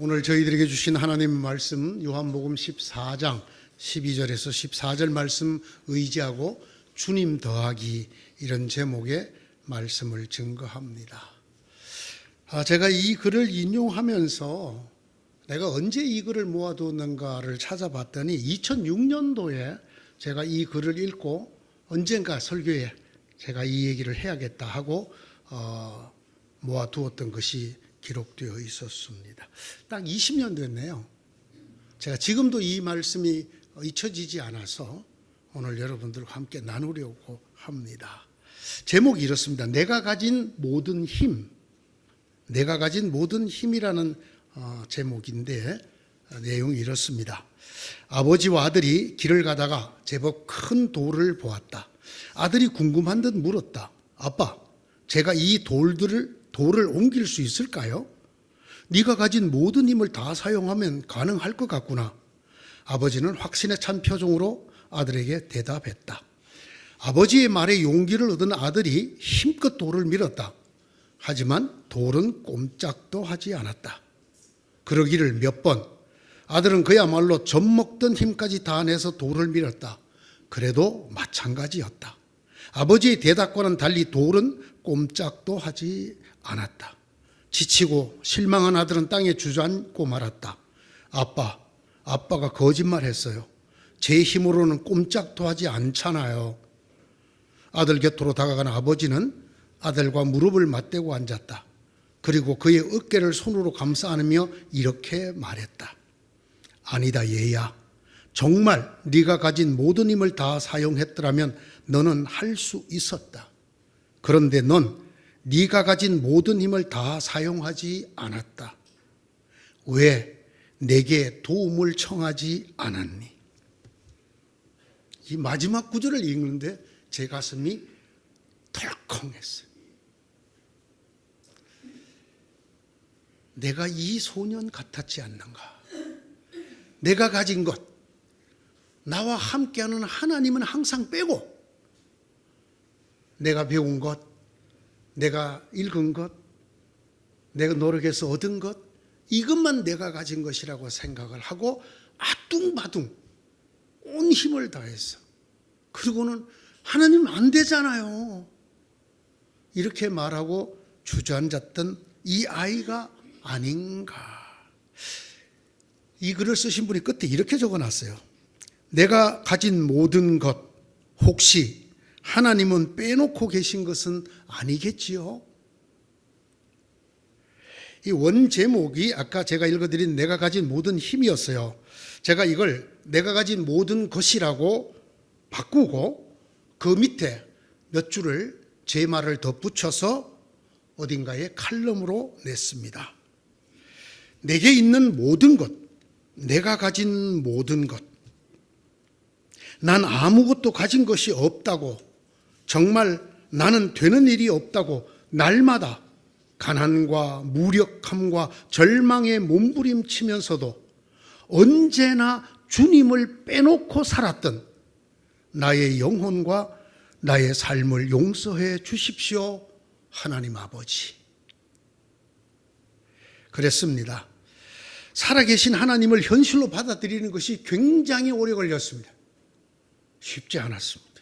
오늘 저희들에게 주신 하나님의 말씀 요한복음 14장 12절에서 14절 말씀 의지하고 주님 더하기 이런 제목의 말씀을 증거합니다. 제가 이 글을 인용하면서 내가 언제 이 글을 모아두었는가를 찾아봤더니 2006년도에 제가 이 글을 읽고 언젠가 설교에 제가 이 얘기를 해야겠다 하고 모아두었던 것이 기록되어 있었습니다. 딱 20년 됐네요. 제가 지금도 이 말씀이 잊혀지지 않아서 오늘 여러분들과 함께 나누려고 합니다. 제목이 이렇습니다. 내가 가진 모든 힘. 내가 가진 모든 힘이라는 제목인데 내용이 이렇습니다. 아버지와 아들이 길을 가다가 제법 큰 돌을 보았다. 아들이 궁금한 듯 물었다. 아빠, 제가 이 돌을 옮길 수 있을까요? 네가 가진 모든 힘을 다 사용하면 가능할 것 같구나. 아버지는 확신에 찬 표정으로 아들에게 대답했다. 아버지의 말에 용기를 얻은 아들이 힘껏 돌을 밀었다. 하지만 돌은 꼼짝도 하지 않았다. 그러기를 몇 번. 아들은 그야말로 젖먹던 힘까지 다 내서 돌을 밀었다. 그래도 마찬가지였다. 아버지의 대답과는 달리 돌은 꼼짝도 하지 않았다. 지치고 실망한 아들은 땅에 주저앉고 말았다. 아빠가 거짓말했어요. 제 힘으로는 꼼짝도 하지 않잖아요. 아들 곁으로 다가간 아버지는 아들과 무릎을 맞대고 앉았다. 그리고 그의 어깨를 손으로 감싸 안으며 이렇게 말했다. 아니다 얘야. 정말 네가 가진 모든 힘을 다 사용했더라면 너는 할 수 있었다. 그런데 넌 네가 가진 모든 힘을 다 사용하지 않았다. 왜 내게 도움을 청하지 않았니? 이 마지막 구절을 읽는데 제 가슴이 덜컹했어요. 내가 이 소년 같았지 않는가? 내가 가진 것, 나와 함께하는 하나님은 항상 빼고 내가 배운 것, 내가 읽은 것, 내가 노력해서 얻은 것, 이것만 내가 가진 것이라고 생각을 하고 아뚱바뚱 온 힘을 다해서, 그리고는 하나님 안 되잖아요, 이렇게 말하고 주저앉았던 이 아이가 아닌가. 이 글을 쓰신 분이 끝에 이렇게 적어놨어요. 내가 가진 모든 것, 혹시 하나님은 빼놓고 계신 것은 아니겠지요? 이 원 제목이 아까 제가 읽어드린 내가 가진 모든 힘이었어요. 제가 이걸 내가 가진 모든 것이라고 바꾸고 그 밑에 몇 줄을 제 말을 덧붙여서 어딘가에 칼럼으로 냈습니다. 내게 있는 모든 것, 내가 가진 모든 것, 난 아무것도 가진 것이 없다고, 정말 나는 되는 일이 없다고 날마다 가난과 무력함과 절망에 몸부림치면서도 언제나 주님을 빼놓고 살았던 나의 영혼과 나의 삶을 용서해 주십시오, 하나님 아버지. 그랬습니다. 살아계신 하나님을 현실로 받아들이는 것이 굉장히 오래 걸렸습니다. 쉽지 않았습니다.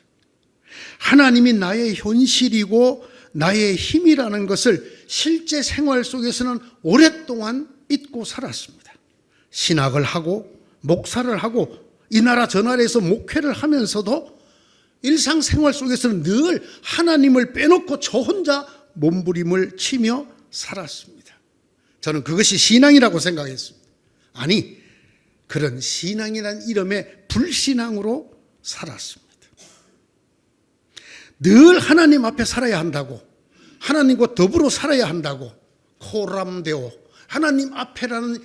하나님이 나의 현실이고 나의 힘이라는 것을 실제 생활 속에서는 오랫동안 잊고 살았습니다. 신학을 하고 목사를 하고 이 나라 저 나라에서 목회를 하면서도 일상생활 속에서는 늘 하나님을 빼놓고 저 혼자 몸부림을 치며 살았습니다. 저는 그것이 신앙이라고 생각했습니다. 아니, 그런 신앙이라는 이름의 불신앙으로 살았습니다. 늘 하나님 앞에 살아야 한다고, 하나님과 더불어 살아야 한다고 코람데오, 하나님 앞에라는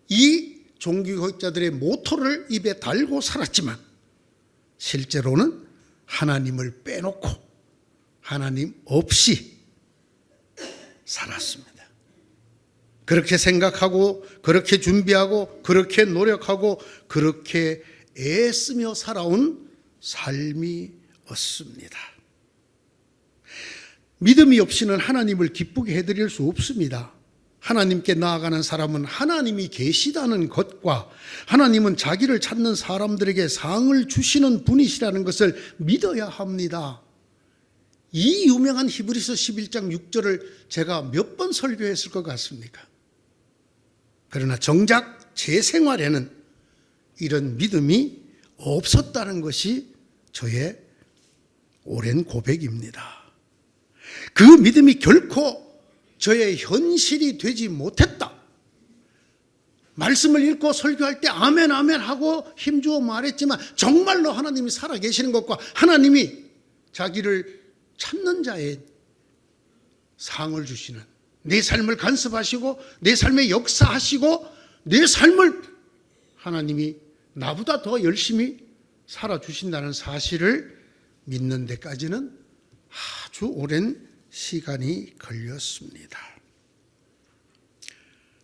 이 종교교육자들의 모토를 입에 달고 살았지만 실제로는 하나님을 빼놓고 하나님 없이 살았습니다. 그렇게 생각하고 그렇게 준비하고 그렇게 노력하고 그렇게 애쓰며 살아온 삶이었습니다. 믿음이 없이는 하나님을 기쁘게 해드릴 수 없습니다. 하나님께 나아가는 사람은 하나님이 계시다는 것과 하나님은 자기를 찾는 사람들에게 상을 주시는 분이시라는 것을 믿어야 합니다. 이 유명한 히브리서 11장 6절을 제가 몇 번 설교했을 것 같습니까? 그러나 정작 제 생활에는 이런 믿음이 없었다는 것이 저의 오랜 고백입니다. 그 믿음이 결코 저의 현실이 되지 못했다. 말씀을 읽고 설교할 때 아멘 아멘 하고 힘주어 말했지만 정말로 하나님이 살아계시는 것과 하나님이 자기를 찾는 자의 상을 주시는, 내 삶을 간섭하시고 내 삶에 역사하시고 내 삶을 하나님이 나보다 더 열심히 살아주신다는 사실을 믿는 데까지는 아주 오랜 시간이 걸렸습니다.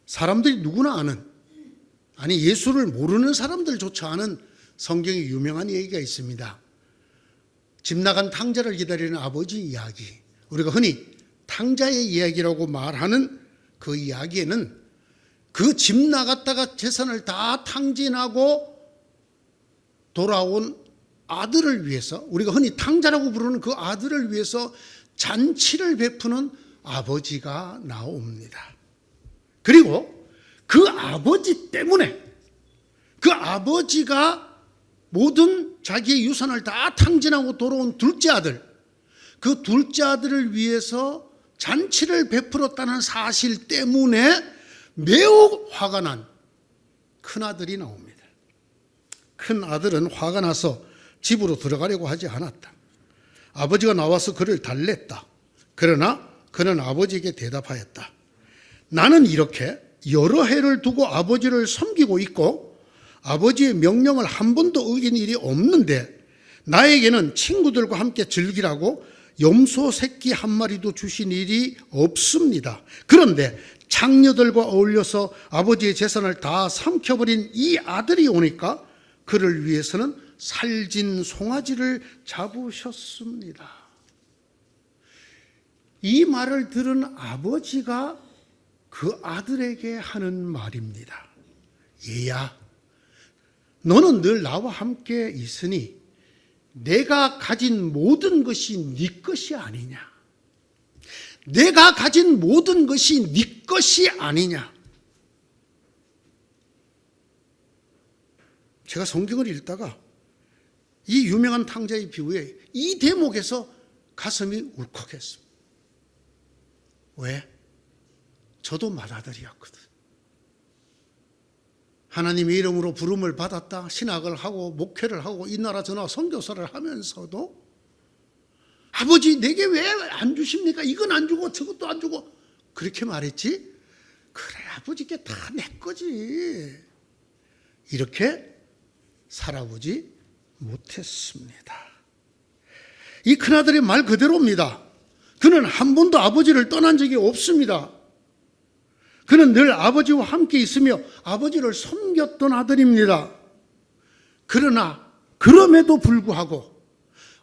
사람들이 누구나 아는, 아니 예수를 모르는 사람들조차 아는 성경에 유명한 얘기가 있습니다. 집 나간 탕자를 기다리는 아버지 이야기, 우리가 흔히 탕자의 이야기라고 말하는 그 이야기에는 그 집 나갔다가 재산을 다 탕진하고 돌아온 아들을 위해서, 우리가 흔히 탕자라고 부르는 그 아들을 위해서 잔치를 베푸는 아버지가 나옵니다. 그리고 그 아버지 때문에, 그 아버지가 모든 자기의 유산을 다 탕진하고 돌아온 둘째 아들, 그 둘째 아들을 위해서 잔치를 베풀었다는 사실 때문에 매우 화가 난 큰아들이 나옵니다. 큰아들은 화가 나서 집으로 들어가려고 하지 않았다. 아버지가 나와서 그를 달랬다. 그러나 그는 아버지에게 대답하였다. 나는 이렇게 여러 해를 두고 아버지를 섬기고 있고 아버지의 명령을 한 번도 어긴 일이 없는데 나에게는 친구들과 함께 즐기라고 염소 새끼 한 마리도 주신 일이 없습니다. 그런데 장녀들과 어울려서 아버지의 재산을 다 삼켜버린 이 아들이 오니까 그를 위해서는 살진 송아지를 잡으셨습니다. 이 말을 들은 아버지가 그 아들에게 하는 말입니다. 얘야, 너는 늘 나와 함께 있으니 내가 가진 모든 것이 네 것이 아니냐? 내가 가진 모든 것이 네 것이 아니냐? 제가 성경을 읽다가 이 유명한 탕자의 비유에 이 대목에서 가슴이 울컥했습니다. 왜? 저도 맏아들이었거든. 하나님의 이름으로 부름을 받았다, 신학을 하고 목회를 하고 이 나라 저 나라 선교사를 하면서도 아버지 내게 왜 안 주십니까? 이건 안 주고 저것도 안 주고 그렇게 말했지. 그래, 아버지께 다 내 거지. 이렇게 살아보지 못했습니다. 이 큰아들의 말 그대로입니다. 그는 한 번도 아버지를 떠난 적이 없습니다. 그는 늘 아버지와 함께 있으며 아버지를 섬겼던 아들입니다. 그러나 그럼에도 불구하고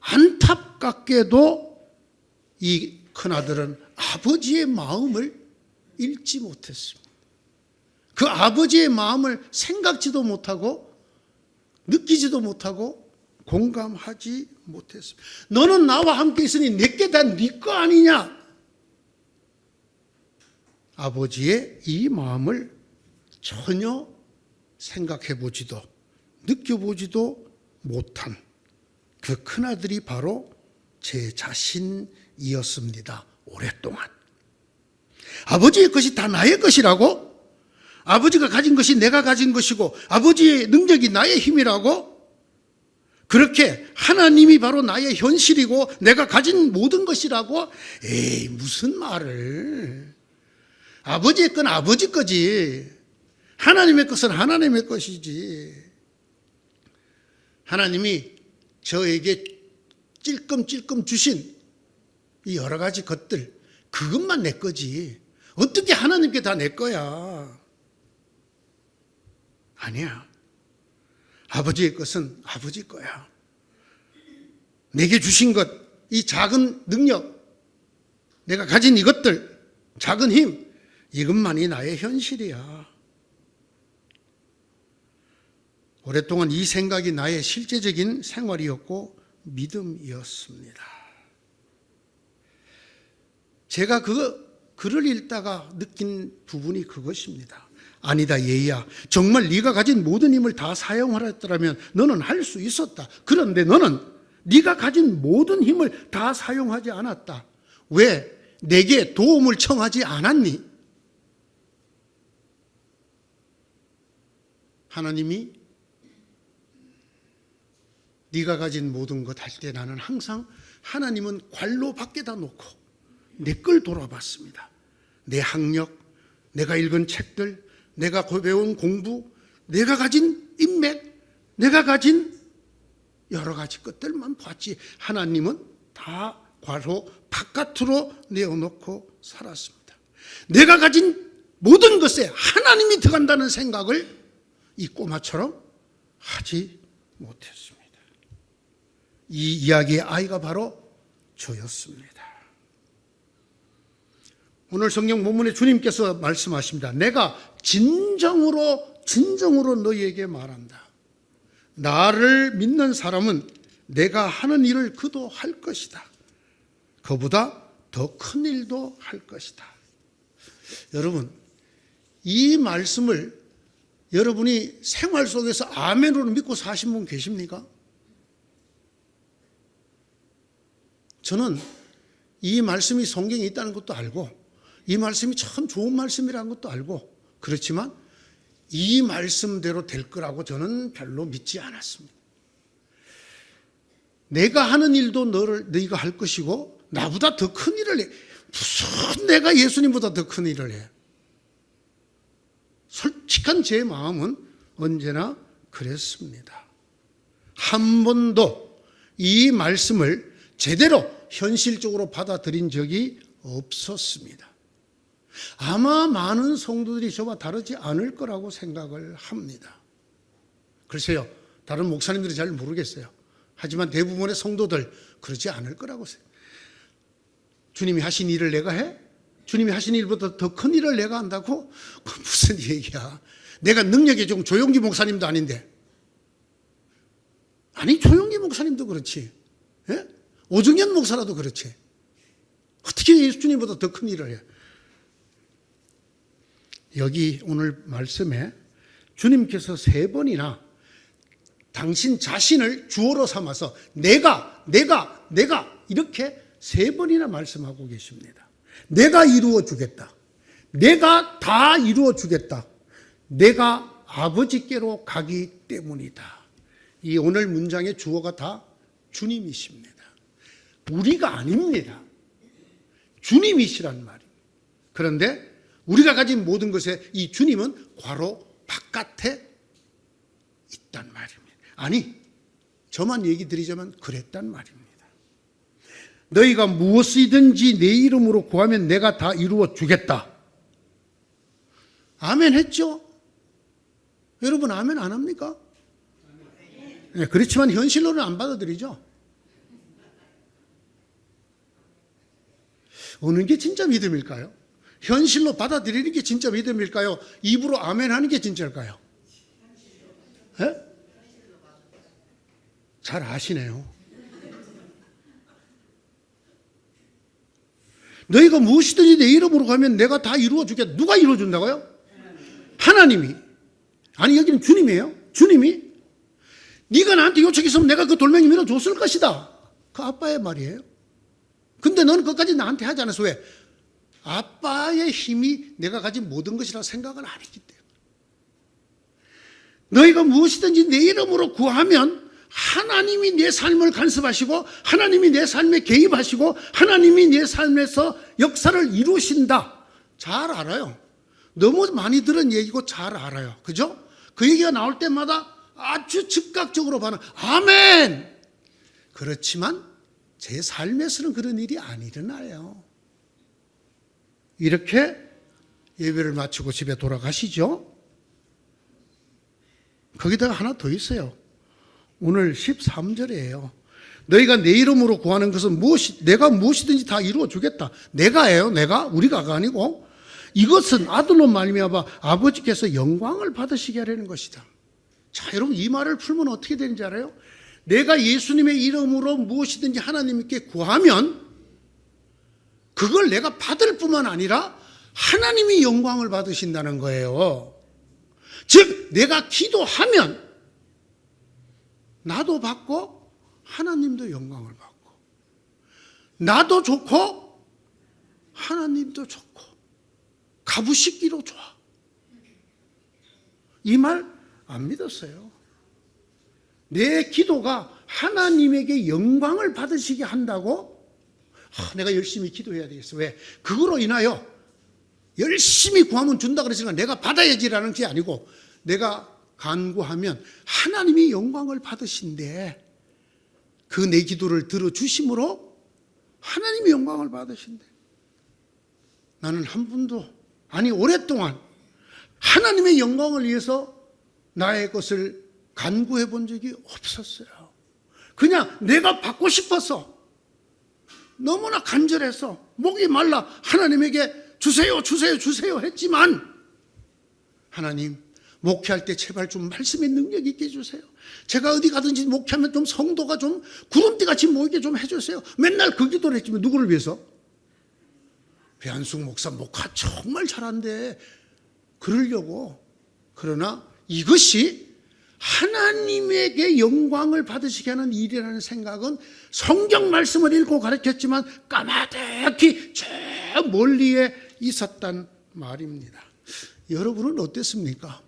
안타깝게도 이 큰아들은 아버지의 마음을 읽지 못했습니다. 그 아버지의 마음을 생각지도 못하고 느끼지도 못하고 공감하지 못했습니다. 너는 나와 함께 있으니 내게 다 네 거 아니냐? 아버지의 이 마음을 전혀 생각해보지도 느껴보지도 못한 그 큰아들이 바로 제 자신이었습니다. 오랫동안. 아버지의 것이 다 나의 것이라고? 아버지가 가진 것이 내가 가진 것이고 아버지의 능력이 나의 힘이라고? 그렇게 하나님이 바로 나의 현실이고 내가 가진 모든 것이라고? 에이, 무슨 말을. 아버지의 건 아버지 거지. 하나님의 것은 하나님의 것이지. 하나님이 저에게 찔끔찔끔 주신 이 여러 가지 것들, 그것만 내 거지. 어떻게 하나님께 다 내 거야? 아니야. 아버지의 것은 아버지 거야. 내게 주신 것, 이 작은 능력, 내가 가진 이것들, 작은 힘, 이것만이 나의 현실이야. 오랫동안 이 생각이 나의 실제적인 생활이었고 믿음이었습니다. 제가 글을 읽다가 느낀 부분이 그것입니다. 아니다, 얘야. 정말 네가 가진 모든 힘을 다 사용하였더라면 너는 할 수 있었다. 그런데 너는 네가 가진 모든 힘을 다 사용하지 않았다. 왜? 내게 도움을 청하지 않았니? 하나님이 네가 가진 모든 것 할 때 나는 항상 하나님은 관로 밖에다 놓고 내 걸 돌아봤습니다. 내 학력, 내가 읽은 책들, 내가 배운 공부, 내가 가진 인맥, 내가 가진 여러 가지 것들만 봤지 하나님은 다 관로 바깥으로 내어놓고 살았습니다. 내가 가진 모든 것에 하나님이 들어간다는 생각을 이 꼬마처럼 하지 못했습니다. 이 이야기의 아이가 바로 저였습니다. 오늘 성경 본문에 주님께서 말씀하십니다. 내가 진정으로 너희에게 말한다. 나를 믿는 사람은 내가 하는 일을 그도 할 것이다. 그보다 더 큰 일도 할 것이다. 여러분, 이 말씀을 여러분이 생활 속에서 아멘으로 믿고 사신 분 계십니까? 저는 이 말씀이 성경에 있다는 것도 알고 이 말씀이 참 좋은 말씀이라는 것도 알고 그렇지만 이 말씀대로 될 거라고 저는 별로 믿지 않았습니다. 내가 하는 일도 너희가 할 것이고 나보다 더 큰 일을 해. 무슨 내가 예수님보다 더 큰 일을 해. 솔직한 제 마음은 언제나 그랬습니다. 한 번도 이 말씀을 제대로 현실적으로 받아들인 적이 없었습니다. 아마 많은 성도들이 저와 다르지 않을 거라고 생각을 합니다. 글쎄요, 다른 목사님들이 잘 모르겠어요. 하지만 대부분의 성도들 그러지 않을 거라고 생각해요. 주님이 하신 일을 내가 해? 주님이 하신 일보다 더 큰 일을 내가 한다고? 그건 무슨 얘기야. 내가 능력이 좀 조용기 목사님도 아닌데. 아니, 조용기 목사님도 그렇지. 예? 오정현 목사라도 그렇지. 어떻게 예수님보다 더 큰 일을 해? 여기 오늘 말씀에 주님께서 3번이나 당신 자신을 주어로 삼아서 내가 이렇게 3번이나 말씀하고 계십니다. 내가 이루어 주겠다. 내가 다 이루어 주겠다. 내가 아버지께로 가기 때문이다. 이 오늘 문장의 주어가 다 주님이십니다. 우리가 아닙니다. 주님이시란 말입니다. 그런데 우리가 가진 모든 것에 이 주님은 괄호 바깥에 있단 말입니다. 아니, 저만 얘기 드리자면 그랬단 말입니다. 너희가 무엇이든지 내 이름으로 구하면 내가 다 이루어 주겠다. 아멘 했죠? 여러분 아멘 안 합니까? 네, 그렇지만 현실로는 안 받아들이죠. 어느 게 진짜 믿음일까요? 현실로 받아들이는 게 진짜 믿음일까요? 입으로 아멘 하는 게 진짜일까요? 네? 잘 아시네요. 너희가 무엇이든지 내 이름으로 가면 내가 다 이루어 주겠다. 누가 이루어 준다고요? 하나님이. 아니, 여기는 주님이에요. 주님이. 네가 나한테 요청했으면 내가 그 돌멩이 밀어줬을 것이다. 그 아빠의 말이에요. 근데 너는 그것까지 나한테 하지 않았어. 왜? 아빠의 힘이 내가 가진 모든 것이라 생각을 안 했기 때문에. 너희가 무엇이든지 내 이름으로 구하면 하나님이 내 삶을 간섭하시고 하나님이 내 삶에 개입하시고 하나님이 내 삶에서 역사를 이루신다. 잘 알아요. 너무 많이 들은 얘기고 잘 알아요. 그죠? 그 얘기가 나올 때마다 아주 즉각적으로 반응. 아멘! 그렇지만 제 삶에서는 그런 일이 안 일어나요. 이렇게 예배를 마치고 집에 돌아가시죠. 거기다가 하나 더 있어요. 오늘 13절이에요. 너희가 내 이름으로 구하는 것은 내가 무엇이든지 다 이루어 주겠다. 내가예요. 내가. 우리가가 아니고. 이것은 아들로 말미암아 아버지께서 영광을 받으시게 하려는 것이다. 자, 여러분 이 말을 풀면 어떻게 되는지 알아요? 내가 예수님의 이름으로 무엇이든지 하나님께 구하면 그걸 내가 받을 뿐만 아니라 하나님이 영광을 받으신다는 거예요. 즉 내가 기도하면 나도 받고 하나님도 영광을 받고, 나도 좋고 하나님도 좋고, 가부식기로 좋아. 이 말 안 믿었어요. 내 기도가 하나님에게 영광을 받으시게 한다고? 내가 열심히 기도해야 되겠어. 왜? 그거로 인하여 열심히 구하면 준다 그랬으니까 내가 받아야지라는 게 아니고, 내가 간구하면 하나님이 영광을 받으신대. 그 내 기도를 들어주심으로 하나님이 영광을 받으신대. 나는 한 번도, 아니 오랫동안 하나님의 영광을 위해서 나의 것을 간구해 본 적이 없었어요. 그냥 내가 받고 싶어서, 너무나 간절해서 목이 말라 하나님에게 주세요 주세요 주세요 했지만, 하나님 목회할 때 제발 좀 말씀의 능력 있게 해주세요. 제가 어디 가든지 목회하면 좀 성도가 좀 구름대같이 모이게 좀 해주세요. 맨날 그 기도를 했지만 누구를 위해서? 배한숙 목사 목화 정말 잘한대, 그러려고. 그러나 이것이 하나님에게 영광을 받으시게 하는 일이라는 생각은 성경 말씀을 읽고 가르쳤지만 까마득히 저 멀리에 있었단 말입니다. 여러분은 어땠습니까?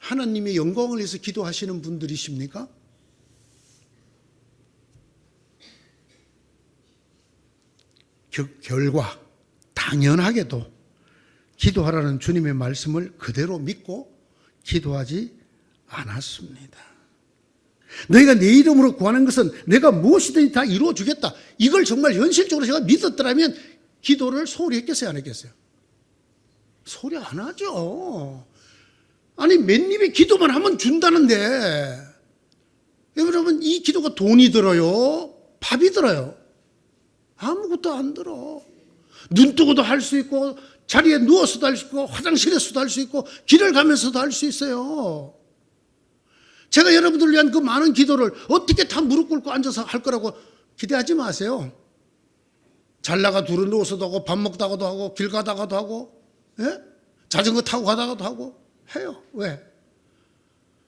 하나님의 영광을 위해서 기도하시는 분들이십니까? 결과 당연하게도 기도하라는 주님의 말씀을 그대로 믿고 기도하지 않았습니다. 너희가 내 이름으로 구하는 것은 내가 무엇이든지 다 이루어 주겠다. 이걸 정말 현실적으로 제가 믿었더라면 기도를 소홀히 했겠어요, 안 했겠어요? 소리 안 하죠. 아니 맨입에 기도만 하면 준다는데, 여러분 이 기도가 돈이 들어요? 밥이 들어요? 아무것도 안 들어. 눈 뜨고도 할 수 있고, 자리에 누워서도 할 수 있고, 화장실에서도 할 수 있고, 길을 가면서도 할 수 있어요. 제가 여러분들을 위한 그 많은 기도를 어떻게 다 무릎 꿇고 앉아서 할 거라고 기대하지 마세요. 잘 나가 두루 누워서도 하고, 밥 먹다가도 하고, 길 가다가도 하고, 예? 자전거 타고 가다가도 하고 해요. 왜?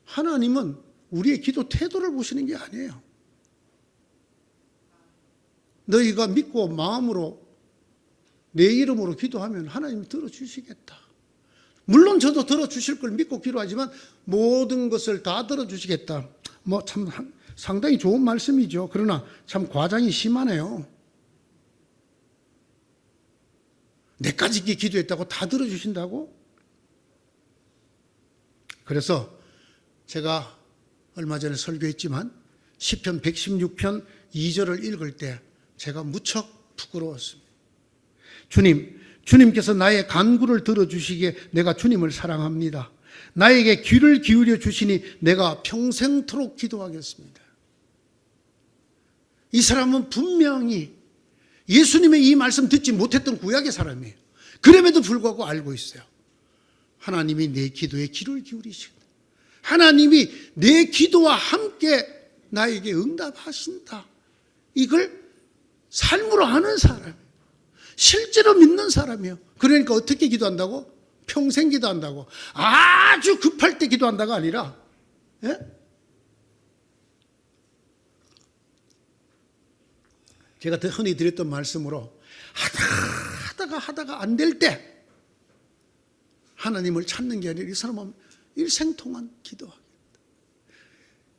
하나님은 우리의 기도 태도를 보시는 게 아니에요. 너희가 믿고 마음으로 내 이름으로 기도하면 하나님이 들어주시겠다. 물론 저도 들어주실 걸 믿고 기도하지만 모든 것을 다 들어주시겠다. 뭐 참 상당히 좋은 말씀이죠. 그러나 참 과장이 심하네요. 내까지 기도했다고 다 들어주신다고? 그래서 제가 얼마 전에 설교했지만 시편 116편 2절을 읽을 때 제가 무척 부끄러웠습니다. 주님께서 나의 간구를 들어주시기에 내가 주님을 사랑합니다. 나에게 귀를 기울여 주시니 내가 평생토록 기도하겠습니다. 이 사람은 분명히 예수님의 이 말씀 듣지 못했던 구약의 사람이에요. 그럼에도 불구하고 알고 있어요. 하나님이 내 기도에 귀를 기울이신다. 하나님이 내 기도와 함께 나에게 응답하신다. 이걸 삶으로 아는 사람이에요. 실제로 믿는 사람이에요. 그러니까 어떻게 기도한다고? 평생 기도한다고. 아주 급할 때 기도한다가 아니라, 예? 제가 흔히 드렸던 말씀으로 하다가 안 될 때 하나님을 찾는 게 아니라 이 사람은 일생동안 기도하겠다.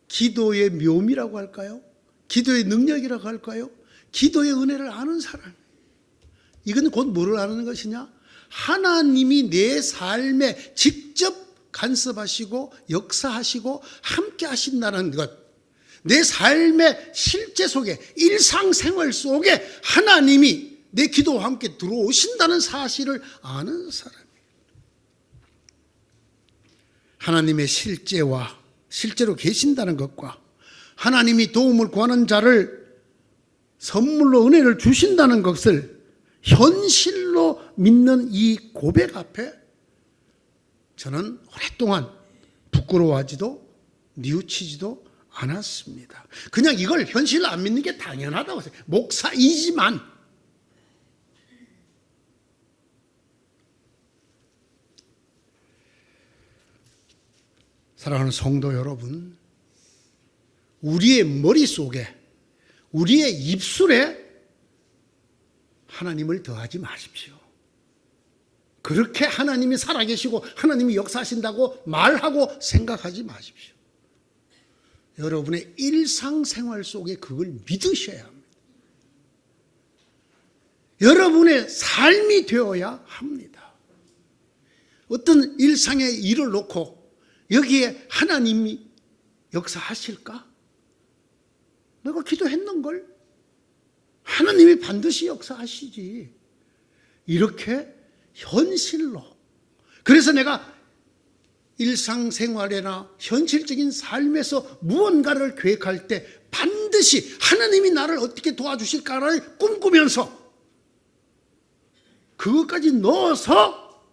기도의 묘미라고 할까요? 기도의 능력이라고 할까요? 기도의 은혜를 아는 사람. 이건 곧 뭐를 아는 것이냐? 하나님이 내 삶에 직접 간섭하시고 역사하시고 함께 하신다는 것. 내 삶의 실제 속에, 일상생활 속에 하나님이 내 기도와 함께 들어오신다는 사실을 아는 사람이에요. 하나님의 실제로 계신다는 것과 하나님이 도움을 구하는 자를 선물로 은혜를 주신다는 것을 현실로 믿는 이 고백 앞에 저는 오랫동안 부끄러워하지도 뉘우치지도 않았습니다. 그냥 이걸 현실로 안 믿는 게 당연하다고 생각해요. 목사이지만. 사랑하는 성도 여러분, 우리의 머릿속에, 우리의 입술에 하나님을 더하지 마십시오. 그렇게 하나님이 살아계시고 하나님이 역사하신다고 말하고 생각하지 마십시오. 여러분의 일상생활 속에 그걸 믿으셔야 합니다. 여러분의 삶이 되어야 합니다. 어떤 일상의 일을 놓고 여기에 하나님이 역사하실까? 내가 기도했는걸? 하나님이 반드시 역사하시지. 이렇게 현실로. 그래서 내가 일상생활이나 현실적인 삶에서 무언가를 계획할 때 반드시 하나님이 나를 어떻게 도와주실까를 꿈꾸면서 그것까지 넣어서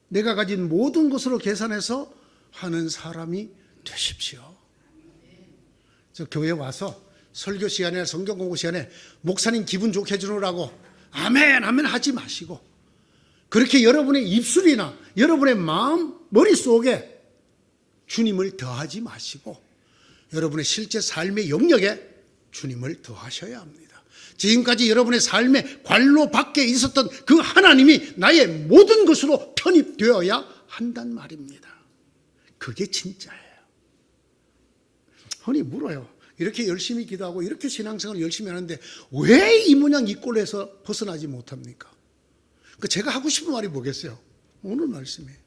내가 가진 모든 것으로 계산해서 하는 사람이 되십시오. 저 교회 와서 설교 시간에 성경 공부 시간에 목사님 기분 좋게 해주느라고 아멘 아멘 하지 마시고 그렇게 여러분의 입술이나 여러분의 마음 머릿속에 주님을 더하지 마시고 여러분의 실제 삶의 영역에 주님을 더하셔야 합니다. 지금까지 여러분의 삶의 관로 밖에 있었던 그 하나님이 나의 모든 것으로 편입되어야 한단 말입니다. 그게 진짜예요. 흔히 물어요. 이렇게 열심히 기도하고 이렇게 신앙생활을 열심히 하는데 왜 이 모양 이 꼴에서 벗어나지 못합니까? 제가 하고 싶은 말이 뭐겠어요? 오늘 말씀이에요.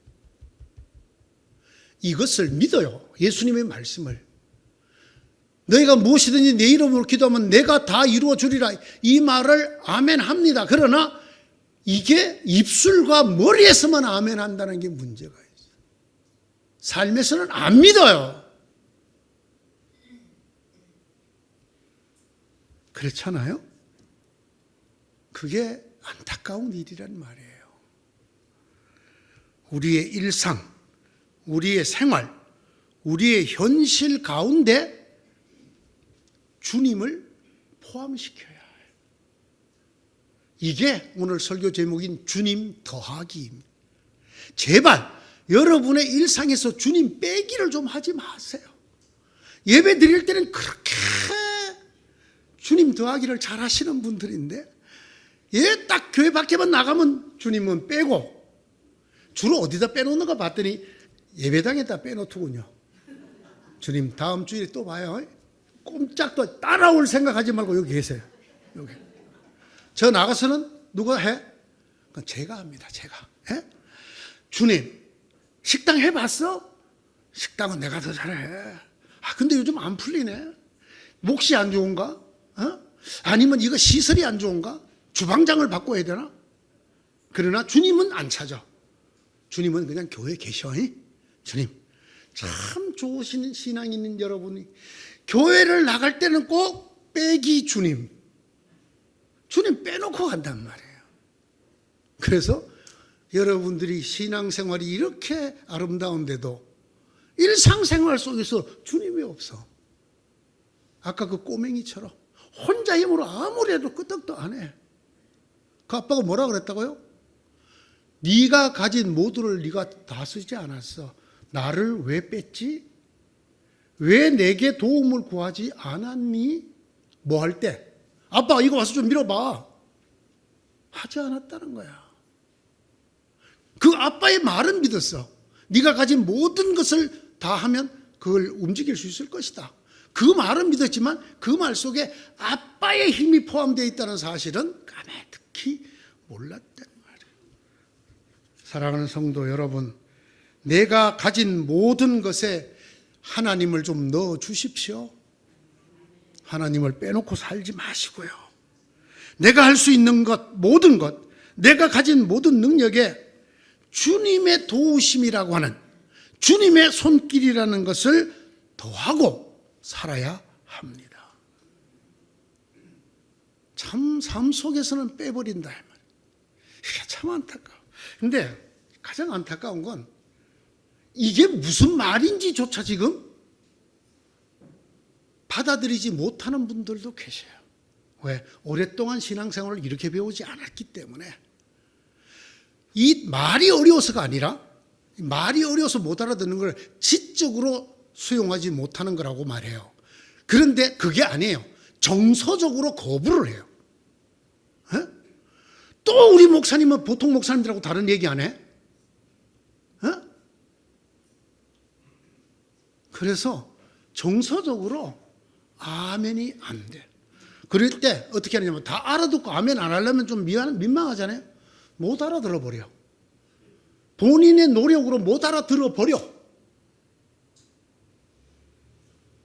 이것을 믿어요. 예수님의 말씀을. 너희가 무엇이든지 내 이름으로 기도하면 내가 다 이루어 주리라. 이 말을 아멘 합니다. 그러나 이게 입술과 머리에서만 아멘 한다는 게 문제가 있어요. 삶에서는 안 믿어요. 그렇잖아요? 그게 안타까운 일이란 말이에요. 우리의 일상, 우리의 생활, 우리의 현실 가운데 주님을 포함시켜야 해요. 이게 오늘 설교 제목인 주님 더하기입니다. 제발 여러분의 일상에서 주님 빼기를 좀 하지 마세요. 예배 드릴 때는 그렇게 주님 더하기를 잘 하시는 분들인데 딱 교회 밖에만 나가면 주님은 빼고 주로 어디다 빼놓는가 봤더니 예배당에다 빼놓더군요. 주님 다음 주일에 또 봐요. 꼼짝도 따라올 생각하지 말고 여기 계세요. 여기. 저 나가서는 누가 해? 그건 제가 합니다. 제가. 해? 주님 식당 해봤어? 식당은 내가 더 잘해. 근데 요즘 안 풀리네. 몫이 안 좋은가? 아니면 이거 시설이 안 좋은가? 주방장을 바꿔야 되나? 그러나 주님은 안 찾아. 주님은 그냥 교회에 계셔. 주님 참 좋으신 신앙 있는 여러분이 교회를 나갈 때는 꼭 빼기 주님 빼놓고 간단 말이에요. 그래서 여러분들이 신앙생활이 이렇게 아름다운데도 일상생활 속에서 주님이 없어. 아까 그 꼬맹이처럼 혼자 힘으로 아무리 해도 끄떡도 안 해. 그 아빠가 뭐라 그랬다고요? 네가 가진 모두를 네가 다 쓰지 않았어. 나를 왜 뺐지? 왜 내게 도움을 구하지 않았니? 뭐 할 때? 아빠 이거 와서 좀 밀어봐. 하지 않았다는 거야. 그 아빠의 말은 믿었어. 네가 가진 모든 것을 다 하면 그걸 움직일 수 있을 것이다. 그 말은 믿었지만 그 말 속에 아빠의 힘이 포함되어 있다는 사실은 까마득히 몰랐단 말이에요. 사랑하는 성도 여러분, 내가 가진 모든 것에 하나님을 좀 넣어 주십시오. 하나님을 빼놓고 살지 마시고요. 내가 할 수 있는 것, 모든 것, 내가 가진 모든 능력에 주님의 도우심이라고 하는 주님의 손길이라는 것을 더하고 살아야 합니다. 참 삶 속에서는 빼버린다. 이게 참 안타까워. 근데 가장 안타까운 건 이게 무슨 말인지조차 지금 받아들이지 못하는 분들도 계셔요. 왜? 오랫동안 신앙생활을 이렇게 배우지 않았기 때문에. 이 말이 어려워서가 아니라 말이 어려워서 못 알아듣는 걸 지적으로 수용하지 못하는 거라고 말해요. 그런데 그게 아니에요. 정서적으로 거부를 해요. 에? 또 우리 목사님은 보통 목사님들하고 다른 얘기 안 해? 에? 그래서 정서적으로 아멘이 안 돼. 그럴 때 어떻게 하냐면 다 알아듣고 아멘 안 하려면 좀 민망하잖아요. 못 알아들어 버려. 본인의 노력으로 못 알아들어 버려.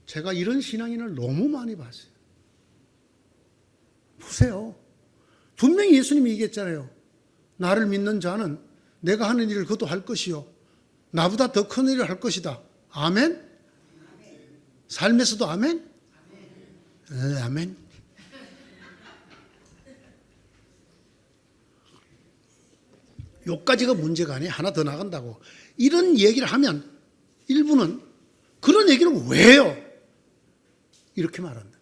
제가 이런 신앙인을 너무 많이 봤어요. 보세요. 분명히 예수님이 얘기했잖아요. 나를 믿는 자는 내가 하는 일을 그도 할 것이요 나보다 더 큰 일을 할 것이다. 아멘? 삶에서도 아멘? 네, 아멘. 요까지가 문제가 아니에요. 하나 더 나간다고. 이런 얘기를 하면 일부는 그런 얘기를 왜 해요? 이렇게 말한다.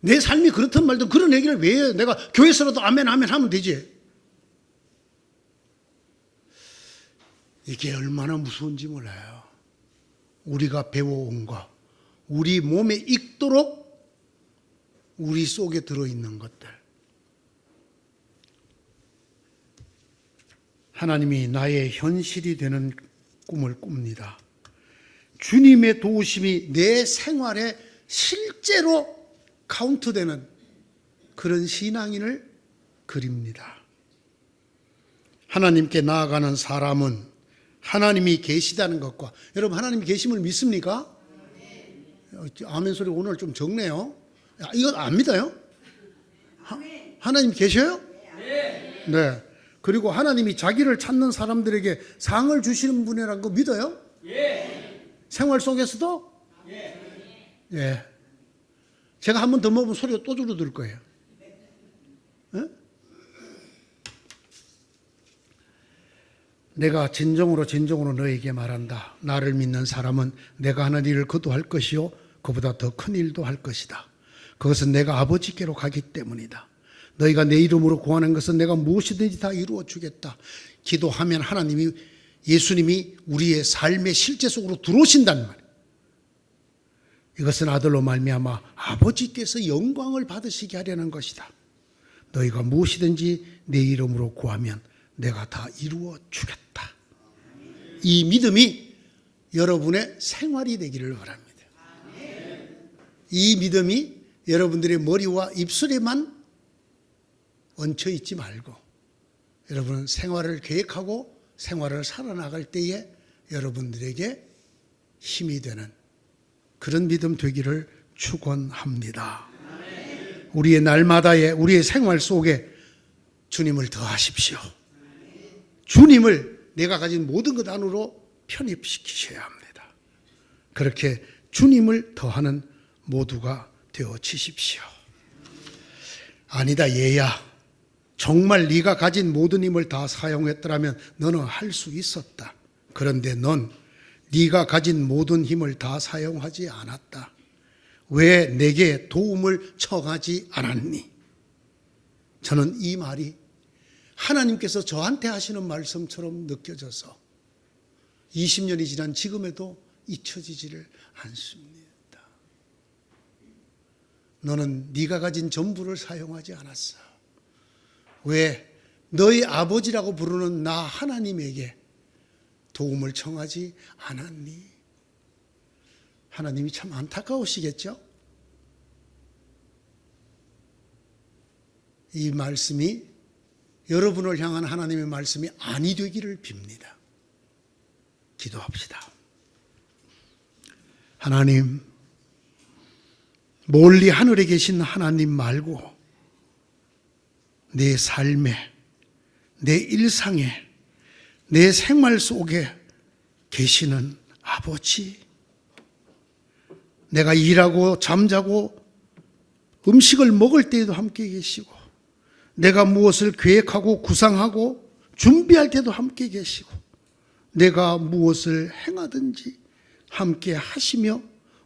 내 삶이 그렇단 말도 그런 얘기를 왜 해요? 내가 교회에서라도 아멘 아멘 하면 되지. 이게 얼마나 무서운지 몰라요. 우리가 배워온 것, 우리 몸에 익도록 우리 속에 들어있는 것들. 하나님이 나의 현실이 되는 꿈을 꿉니다. 주님의 도우심이 내 생활에 실제로 카운트되는 그런 신앙인을 그립니다. 하나님께 나아가는 사람은 하나님이 계시다는 것과, 여러분 하나님이 계심을 믿습니까? 아멘 소리 오늘 좀 적네요. 이거 안 믿어요? 하나님 계셔요? 네. 그리고 하나님이 자기를 찾는 사람들에게 상을 주시는 분이라는 거 믿어요? 생활 속에서도? 예. 제가 한 번 더 먹으면 소리가 또 줄어들 거예요. 예? 내가 진정으로 너에게 말한다. 나를 믿는 사람은 내가 하는 일을 그도 할 것이요 그보다 더 큰 일도 할 것이다. 그것은 내가 아버지께로 가기 때문이다. 너희가 내 이름으로 구하는 것은 내가 무엇이든지 다 이루어 주겠다. 기도하면 하나님이, 예수님이 우리의 삶의 실제 속으로 들어오신다는 말이에요. 이것은 아들로 말미암아 아버지께서 영광을 받으시게 하려는 것이다. 너희가 무엇이든지 내 이름으로 구하면 내가 다 이루어 주겠다. 이 믿음이 여러분의 생활이 되기를 바랍니다. 이 믿음이 여러분들의 머리와 입술에만 얹혀 있지 말고 여러분은 생활을 계획하고 생활을 살아나갈 때에 여러분들에게 힘이 되는 그런 믿음 되기를 축원합니다. 우리의 날마다의 우리의 생활 속에 주님을 더하십시오. 주님을 내가 가진 모든 것 안으로 편입시키셔야 합니다. 그렇게 주님을 더하는 모두가 되어지십시오. 아니다 얘야, 정말 네가 가진 모든 힘을 다 사용했더라면 너는 할 수 있었다. 그런데 넌 네가 가진 모든 힘을 다 사용하지 않았다. 왜 내게 도움을 청하지 않았니? 저는 이 말이 하나님께서 저한테 하시는 말씀처럼 느껴져서 20년이 지난 지금에도 잊혀지지를 않습니다. 너는 네가 가진 전부를 사용하지 않았어. 왜? 너희 아버지라고 부르는 나 하나님에게 도움을 청하지 않았니? 하나님이 참 안타까우시겠죠? 이 말씀이 여러분을 향한 하나님의 말씀이 아니 되기를 빕니다. 기도합시다. 하나님, 멀리 하늘에 계신 하나님 말고 내 삶에, 내 일상에, 내 생활 속에 계시는 아버지, 내가 일하고 잠자고 음식을 먹을 때에도 함께 계시고 내가 무엇을 계획하고 구상하고 준비할 때도 함께 계시고 내가 무엇을 행하든지 함께 하시며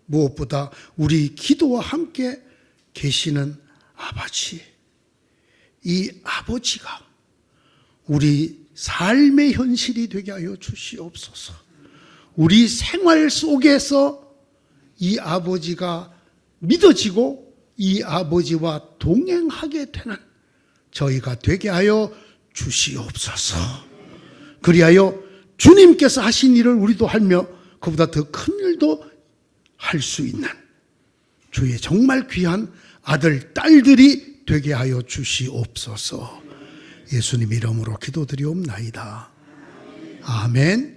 무엇보다 우리 기도와 함께 계시는 아버지, 이 아버지가 우리 삶의 현실이 되게 하여 주시옵소서. 우리 생활 속에서 이 아버지가 믿어지고 이 아버지와 동행하게 되는 저희가 되게 하여 주시옵소서. 그리하여 주님께서 하신 일을 우리도 하며 그보다 더 큰 일도 할 수 있는 주의 정말 귀한 아들, 딸들이 되게 하여 주시옵소서. 예수님 이름으로 기도드리옵나이다. 아멘.